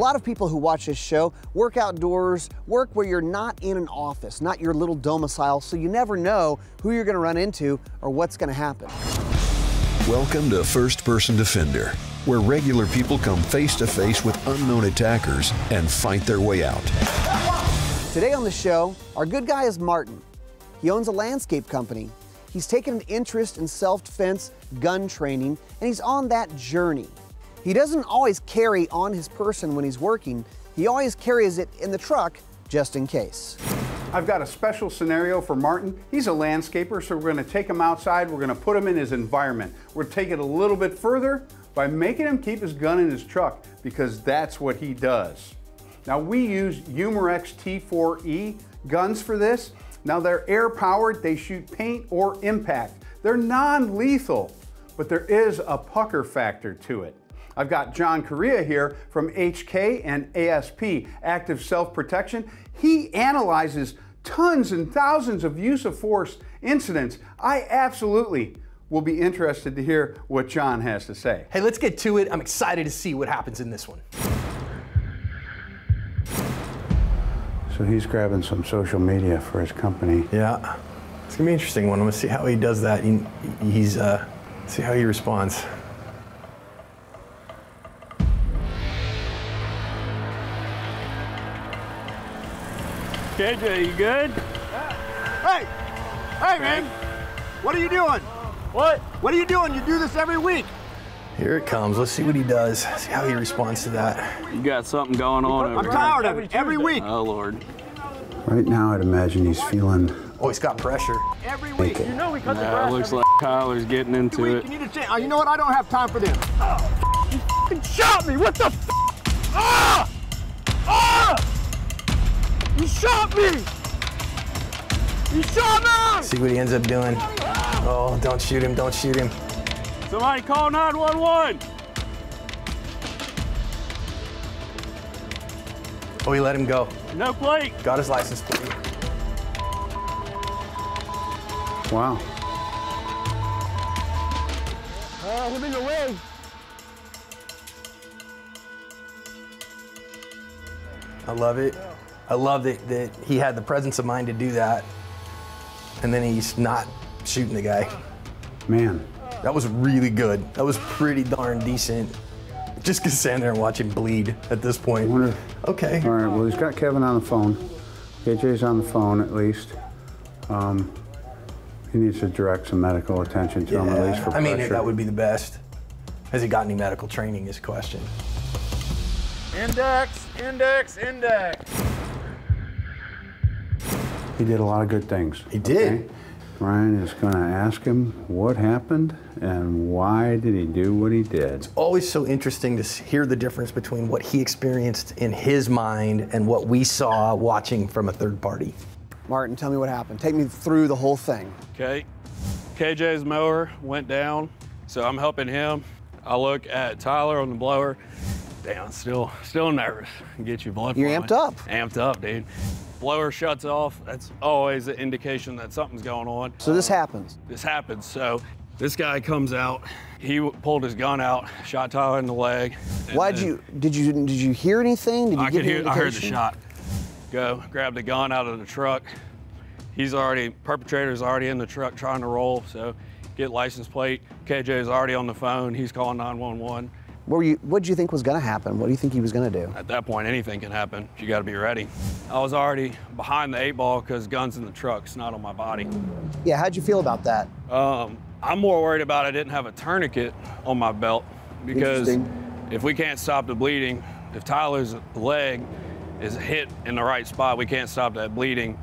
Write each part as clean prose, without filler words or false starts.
lot of people who watch this show work outdoors, work where you're not in an office, not your little domicile, so you never know who you're going to run into or what's going to happen. Welcome to First Person Defender, where regular people come face to face with unknown attackers and fight their way out. Today on the show, our good guy is Martin. He owns a landscape company. He's taken an interest in self-defense, gun training, and he's on that journey. He doesn't always carry on his person when he's working. He always carries it in the truck just in case. I've got a special scenario for Martin. He's a landscaper, so we're going to take him outside. We're going to put him in his environment. We're going to take it a little bit further by making him keep his gun in his truck, because that's what he does. Now, we use Humorex T4E guns for this. Now, they're air-powered. They shoot paint or impact. They're non-lethal, but there is a pucker factor to it. I've got John Correia here from HK and ASP, Active Self-Protection. He analyzes tons and thousands of use of force incidents. I absolutely will be interested to hear what John has to say. Hey, let's get to it. I'm excited to see what happens in this one. So he's grabbing some social media for his company. Yeah, it's gonna be an interesting one. I'm gonna see how he does that. See how he responds. KJ, you good? Hey! Hey, man! What are you doing? What? What are you doing? You do this every week. Here it comes. Let's see what he does. See how he responds to that. You got something going on over I'm here. tired of it. Every week. Oh, Lord. Right now, I'd imagine he's feeling... Oh, he's got pressure. Every week. You know we cut the Nah, grass. it looks like Kyler's getting into it. You need to change. You know what? I don't have time for this. Oh, you f***ing shot me. What the f***? Ah! Ah! You shot me! You shot me! See what he ends up doing. Oh, don't shoot him, don't shoot him. Somebody call 911. Oh, he let him go. No plate. Got his license plate. Wow. I'm in the way. I love it. I love that he had the presence of mind to do that, and then he's not shooting the guy. Man. That was really good. That was pretty darn decent. Just gonna stand there and watch him bleed at this point. Okay. All right, well, he's got Kevin on the phone. KJ's on the phone, at least. He needs to direct some medical attention to him, at least for pressure. I mean, that would be the best. Has he got any medical training is a question. Index, index, index. He did a lot of good things. He did. Okay? Ryan is going to ask him what happened and why did he do what he did. Always so interesting to hear the difference between what he experienced in his mind and what we saw watching from a third party. Martin, tell me what happened. Take me through the whole thing. Okay. KJ's mower went down, so I'm helping him. I look at Tyler on the blower. Damn, still nervous. Get your blood You're flowing. amped up. Amped up, dude. Blower shuts off. That's always an indication that something's going on. So this happens. This happens. So this guy comes out. He pulled his gun out, shot Tyler in the leg. Did you hear anything? Did you get any I heard the indication? shot. Go, grab the gun out of the truck. Perpetrator's already in the truck trying to roll, so get license plate. KJ's already on the phone. He's calling 911. What did you think was going to happen? What do you think he was going to do? At that point, anything can happen. You got to be ready. I was already behind the 8-ball because gun's in the truck. It's not on my body. Yeah, how'd you feel about that? I'm more worried about I didn't have a tourniquet on my belt, because if we can't stop the bleeding, if Tyler's leg is hit in the right spot, we can't stop that bleeding.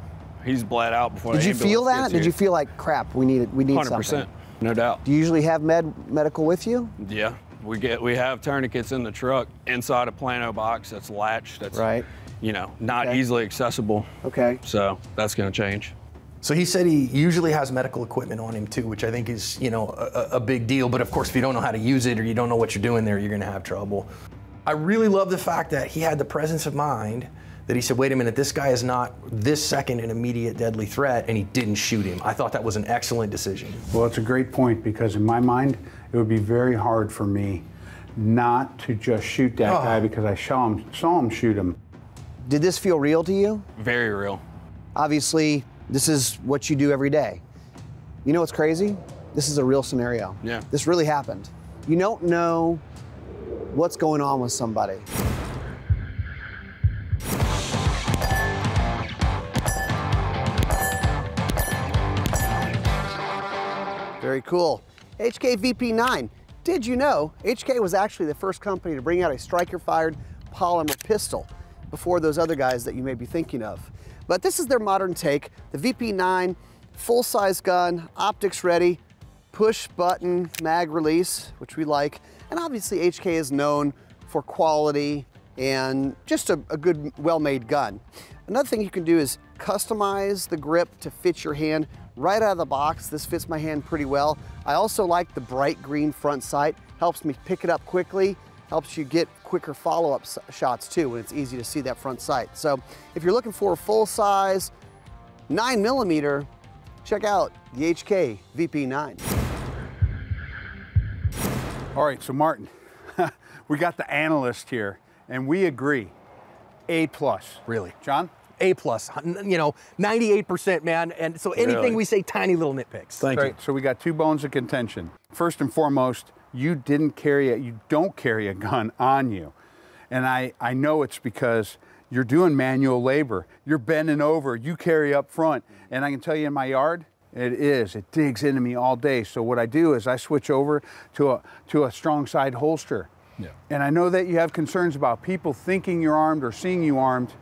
He's bled out before the ambulance Did you feel that? gets Did here. you feel like, crap, we need 100%, something? no doubt. Do you usually have medical with you? Yeah, we have tourniquets in the truck inside a plano box that's latched. That's right. You know, not easily accessible. Okay. So that's going to change. So he said he usually has medical equipment on him too, which I think is, you know, a big deal. But of course, if you don't know how to use it or you don't know what you're doing there, you're going to have trouble. I really love the fact that he had the presence of mind that he said, wait a minute, this guy is not this second an immediate deadly threat, and he didn't shoot him. I thought that was an excellent decision. Well, it's a great point, because in my mind, it would be very hard for me not to just shoot that guy because I saw him shoot him. Did this feel real to you? Very real. Obviously, this is what you do every day. You know what's crazy? This is a real scenario. Yeah. This really happened. You don't know what's going on with somebody. Very cool. HK VP9. Did you know HK was actually the first company to bring out a striker-fired polymer pistol before those other guys that you may be thinking of? But this is their modern take. The VP9, full-size gun, optics ready, push-button mag release, which we like. And obviously HK is known for quality and just a good, well-made gun. Another thing you can do is customize the grip to fit your hand right out of the box. This fits my hand pretty well. I also like the bright green front sight. Helps me pick it up quickly. Helps you get quicker follow-up shots too when it's easy to see that front sight. So if you're looking for a full-size 9mm, check out the HK VP9. All right, so Martin, we got the analyst here, and we agree, A+. Really? John? A+, you know, 98%, man. And so anything Really? we say, tiny little nitpicks. Thank you. So we got 2 bones of contention. First and foremost, you don't carry a gun on you. And I know it's because you're doing manual labor. You're bending over, you carry up front. And I can tell you in my yard, it digs into me all day. So what I do is I switch over to a strong side holster. Yeah. And I know that you have concerns about people thinking you're armed or seeing you armed,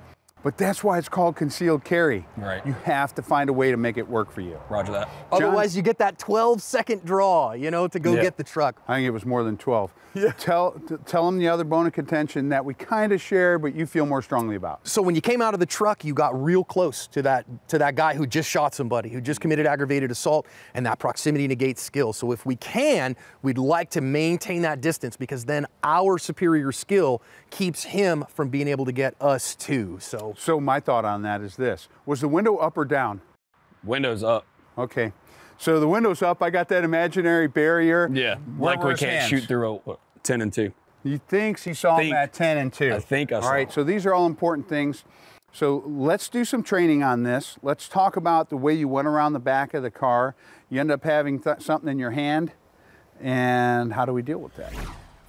but that's why it's called concealed carry. Right. You have to find a way to make it work for you. Roger that. Otherwise, you get that 12-second draw, you know, to go get the truck. I think it was more than 12. Yeah. Tell them the other bone of contention that we kind of share, but you feel more strongly about. So when you came out of the truck, you got real close to that guy who just shot somebody, who just committed aggravated assault, and that proximity negates skill. So if we can, we'd like to maintain that distance because then our superior skill keeps him from being able to get us too. So my thought on that is this. Was the window up or down? Windows up. Okay. So the window's up, I got that imaginary barrier. Yeah, Where like were we his can't hands? shoot through a 10 and 2. He thinks he saw him at 10 and 2. I think I saw All right, him. so these are all important things. So let's do some training on this. Let's talk about the way you went around the back of the car. You end up having something in your hand, and how do we deal with that?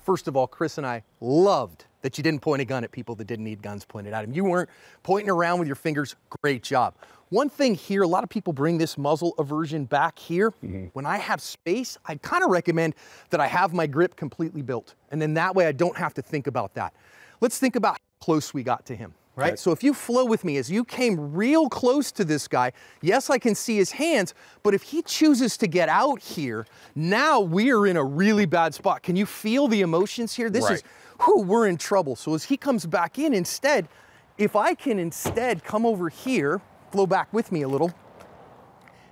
First of all, Chris and I loved that you didn't point a gun at people that didn't need guns pointed at them. You weren't pointing around with your fingers. Great job. One thing here, a lot of people bring this muzzle aversion back here. When I have space, I kind of recommend that I have my grip completely built. And then that way I don't have to think about that. Let's think about how close we got to him, right? Okay. So if you flow with me, as you came real close to this guy, yes, I can see his hands, but if he chooses to get out here, now we're in a really bad spot. Can you feel the emotions here? This is, whew, we're in trouble. So as he comes back in, instead, if I can instead come over here, flow back with me a little,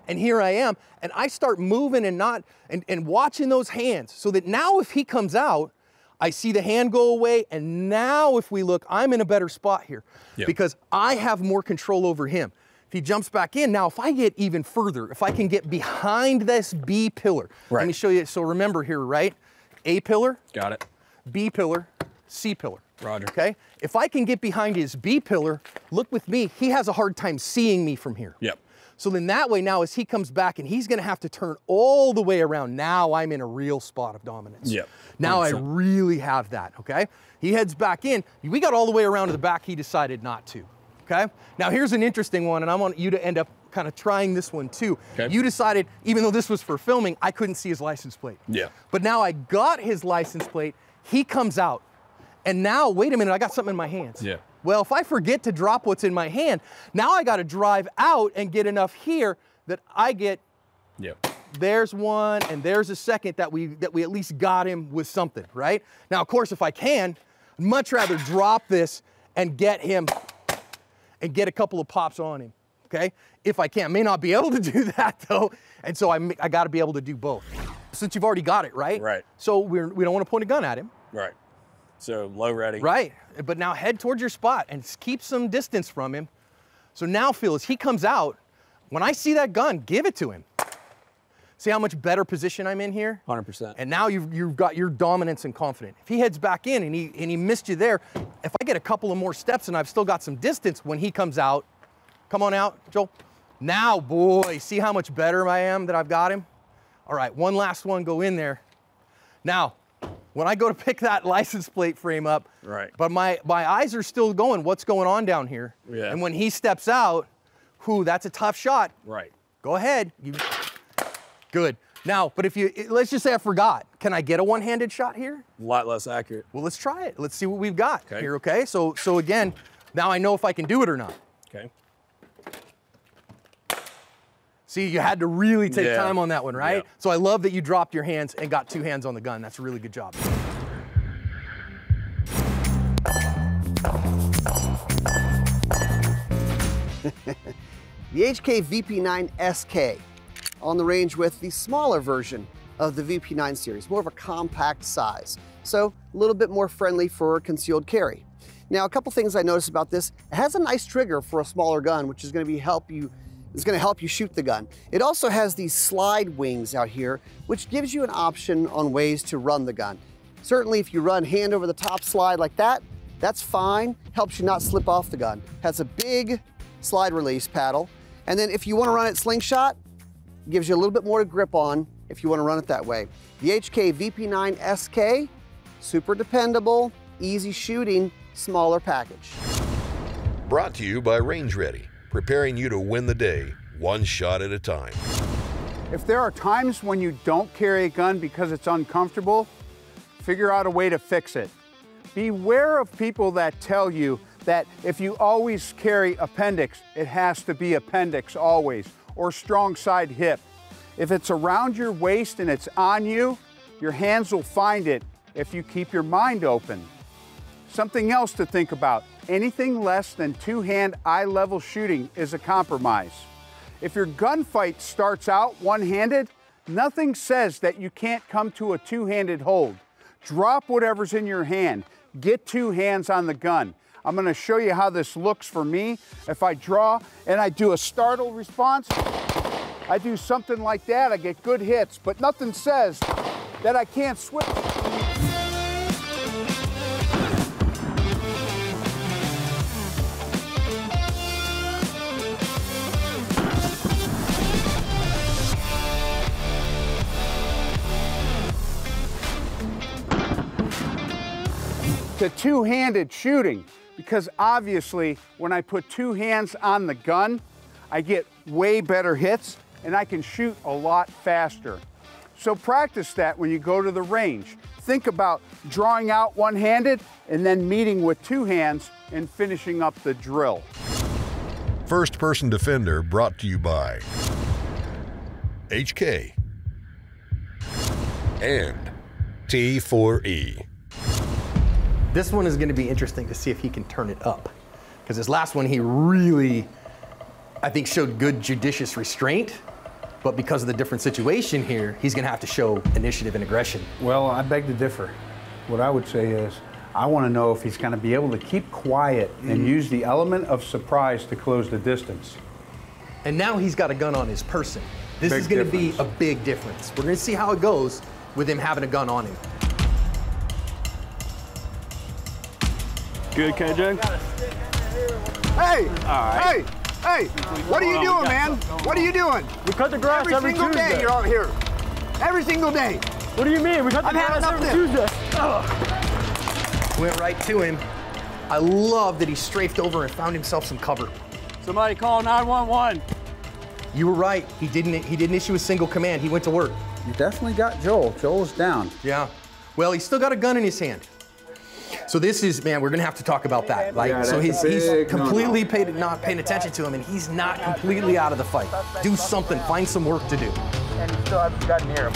and here I am, and I start moving and watching those hands so that now if he comes out, I see the hand go away, and now if we look, I'm in a better spot here because I have more control over him. If he jumps back in, now if I get even further, if I can get behind this B pillar, let me show you. So remember here, right? A pillar, Got it. B pillar, C pillar. Roger. Okay? If I can get behind his B pillar, look with me, he has a hard time seeing me from here. Yep. So then that way now as he comes back and he's gonna have to turn all the way around, now I'm in a real spot of dominance. Yep. Now I 100%. really have that, okay? He heads back in, we got all the way around to the back, he decided not to, okay? Now here's an interesting one, and I want you to end up kind of trying this one too. Okay. You decided, even though this was for filming, I couldn't see his license plate. Yeah. But now I got his license plate, he comes out, and now, wait a minute, I got something in my hands. Yeah. Well, if I forget to drop what's in my hand, now I gotta drive out and get enough here that I get, there's one and there's a second that we at least got him with something, right? Now, of course, if I can, I'd much rather drop this and get him and get a couple of pops on him, okay? If I can. May not be able to do that though, and so I gotta be able to do both. Since you've already got it, right? Right. So we don't wanna point a gun at him. Right. So low ready. Right, but now head towards your spot and keep some distance from him. So now, Phil, as he comes out, when I see that gun, give it to him. See how much better position I'm in here? 100%. And now you've got your dominance and confidence. If he heads back in and he missed you there, if I get a couple of more steps and I've still got some distance when he comes out, come on out, Joel. Now, boy, see how much better I am that I've got him? All right, one last one, go in there. Now, when I go to pick that license plate frame up, right, but my eyes are still going, what's going on down here? Yeah. And when he steps out, whew, that's a tough shot. Right. Go ahead. Good. Now, but let's just say I forgot. Can I get a one-handed shot here? A lot less accurate. Well, let's try it. Let's see what we've got here, okay? So again, now I know if I can do it or not. Okay. See, you had to really take time on that one, right? Yeah. So I love that you dropped your hands and got 2 hands on the gun. That's a really good job. The HK VP9 SK on the range with the smaller version of the VP9 series, more of a compact size, so a little bit more friendly for concealed carry. Now, a couple things I noticed about this: it has a nice trigger for a smaller gun, which is going to help you shoot the gun. It also has these slide wings out here, which gives you an option on ways to run the gun. Certainly, if you run hand over the top slide like that, that's fine. Helps you not slip off the gun. Has a big slide release paddle, and then if you want to run it slingshot, gives you a little bit more to grip on if you want to run it that way. The HK VP9 SK, super dependable, easy shooting, smaller package. Brought to you by Range Ready, preparing you to win the day, one shot at a time. If there are times when you don't carry a gun because it's uncomfortable, figure out a way to fix it. Beware of people that tell you that if you always carry appendix, it has to be appendix always, or strong side hip. If it's around your waist and it's on you, your hands will find it if you keep your mind open. Something else to think about: anything less than two-hand eye-level shooting is a compromise. If your gunfight starts out one-handed, nothing says that you can't come to a two-handed hold. Drop whatever's in your hand. Get 2 hands on the gun. I'm going to show you how this looks for me. If I draw and I do a startle response, I do something like that, I get good hits, but nothing says that I can't switch. To two-handed shooting, because obviously when I put 2 hands on the gun, I get way better hits and I can shoot a lot faster. So practice that when you go to the range. Think about drawing out one-handed and then meeting with 2 hands and finishing up the drill. First Person Defender brought to you by HK and T4E. This one is going to be interesting to see if he can turn it up, because this last one he really, I think, showed good judicious restraint, but because of the different situation here, he's going to have to show initiative and aggression. Well, I beg to differ. What I would say is, I want to know if he's going to be able to keep quiet and use the element of surprise to close the distance. And now he's got a gun on his person. This is going to be a big difference. We're going to see how it goes with him having a gun on him. Good, KJ? Hey! right. Hey! What are you doing, man? What are you doing? We cut the grass every single Tuesday. day you're out here. Every single day. What do you mean? We cut the grass every Tuesday. Went right to him. I love that he strafed over and found himself some cover. Somebody call 911. You were right. He didn't issue a single command. He went to work. You definitely got Joel. Joel's down. Yeah. Well, he's still got a gun in his hand. So this is, man, we're gonna have to talk about that. Like, Yeah, so he's big completely not paying attention to him, and he's not completely out of the fight. Do something. Find some work to do. And you still haven't gotten near him.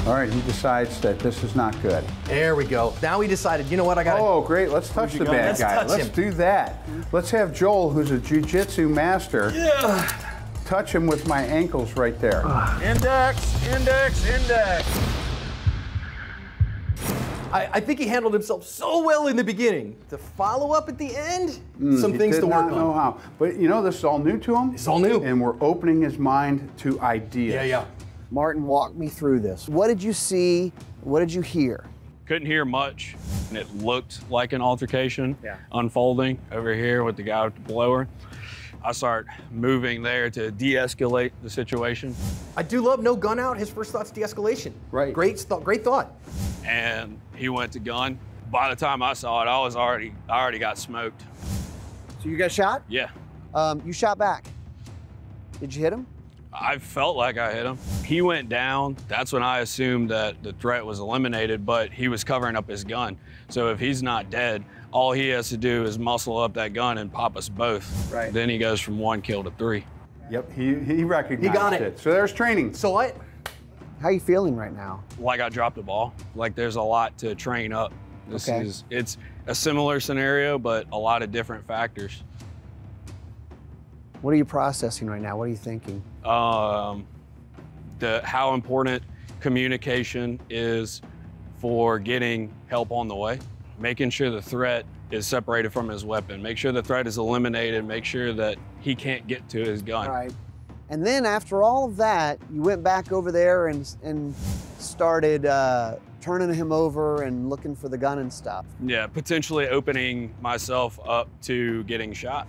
All right, he decides that this is not good. There we go. Now he decided, you know what, I got. Oh, great. Let's touch the bad Let's guy. touch Let's him. do that. Let's have Joel, who's a jiu-jitsu master, touch him with my ankles right there. Index, index, index. I think he handled himself so well in the beginning. To follow up at the end, some things to work on. He did not know how. But you know, this is all new to him. It's all new. And we're opening his mind to ideas. Yeah. Martin, walk me through this. What did you see? What did you hear? Couldn't hear much, and it looked like an altercation unfolding over here with the guy with the blower. I start moving there to de-escalate the situation. I do love no gun out. His first thought's de-escalation. Right. Great thought. And he went to gun. By the time I saw it, I already got smoked. So you got shot? Yeah. You shot back. Did you hit him? I felt like I hit him. He went down. That's when I assumed that the threat was eliminated, but he was covering up his gun. So if he's not dead, all he has to do is muscle up that gun and pop us both. Right. Then he goes from 1 kill to 3. Yep, he recognized He got it. So there's training. So what? How are you feeling right now? Like I dropped the ball. Like there's a lot to train up. It's a similar scenario, but a lot of different factors. What are you processing right now? What are you thinking? How important communication is for getting help on the way. Making sure the threat is separated from his weapon. Make sure the threat is eliminated. Make sure that he can't get to his gun. All right. And then after all of that, you went back over there and started turning him over and looking for the gun and stuff. Yeah, potentially opening myself up to getting shot.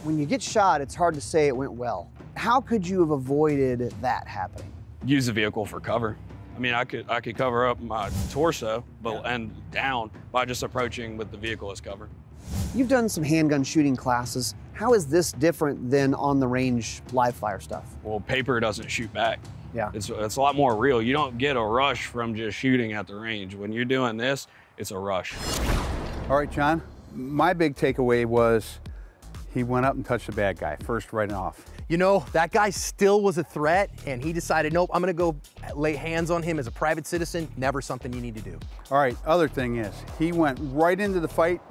When you get shot, it's hard to say it went well. How could you have avoided that happening? Use the vehicle for cover. I mean, I could cover up my torso and down by just approaching with the vehicle as cover. You've done some handgun shooting classes. How is this different than on the range live fire stuff? Well, paper doesn't shoot back. Yeah. It's a lot more real. You don't get a rush from just shooting at the range. When you're doing this, it's a rush. All right, John, my big takeaway was he went up and touched the bad guy, first right off. You know, that guy still was a threat, and he decided, nope, I'm gonna go lay hands on him as a private citizen. Never something you need to do. All right, other thing is, he went right into the fight.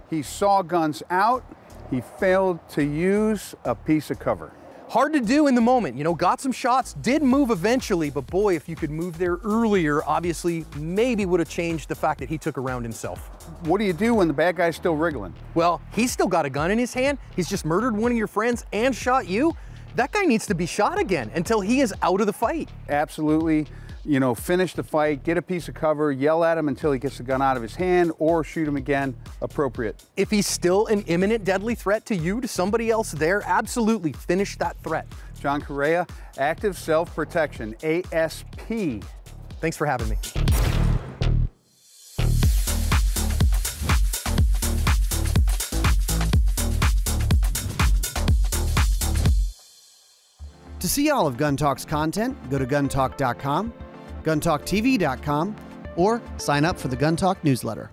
He saw guns out. He failed to use a piece of cover. Hard to do in the moment, you know, got some shots, did move eventually, but boy, if you could move there earlier, obviously, maybe would have changed the fact that he took a round himself. What do you do when the bad guy's still wriggling? Well, he's still got a gun in his hand. He's just murdered one of your friends and shot you. That guy needs to be shot again until he is out of the fight. Absolutely, you know, finish the fight, get a piece of cover, yell at him until he gets the gun out of his hand, or shoot him again, appropriate. If he's still an imminent deadly threat to you, to somebody else there, absolutely finish that threat. John Correia, Active Self-Protection, ASP. Thanks for having me. To see all of Gun Talk's content, go to guntalk.com, guntalktv.com, or sign up for the Gun Talk newsletter.